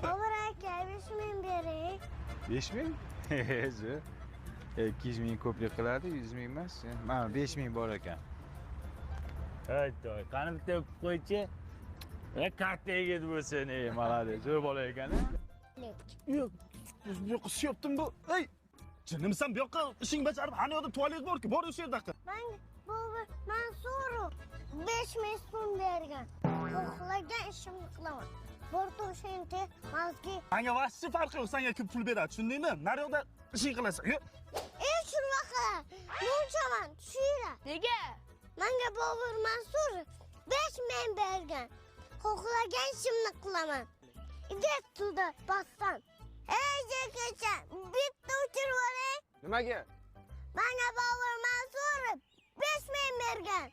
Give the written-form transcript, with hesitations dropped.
Bobur aka 5.000 bering. 5.000? Zo'r. 200.000 ko'plik qiladi, 100.000 emas. Mana 5.000 bor ekan. Aytoy, qani bitta o'pib qo'ychi. Katta yigit bo'lsin, malades. Zo'r bola ekan. Yo'q, bu yoqqa suyaptim bu. Ey, jinimsan bu yoqqa ishing bajarib, ana yoqda tualet bor-ku, bor o'sha yerda qil. Menga bobur Mansuru 5.000 so'm bergan. Xohlagan ishimni qilaman. Borda o'shante mazgi. Menga vaqti farqi yo'q, senga ko'p pul beradi, tushundingmi? Nari yoqda ishing qilasan. Yo'q. Shunaqa. Bunchaman, tushinglar. Nega? Menga bobur Mansur 5.000 bergan. Xohlagan ishimni qilaman. Idet suvda bossan. Ey jekacha, bitta o'chirib oling. Nimaga? Menga bobur Mansur 5.000 bergan.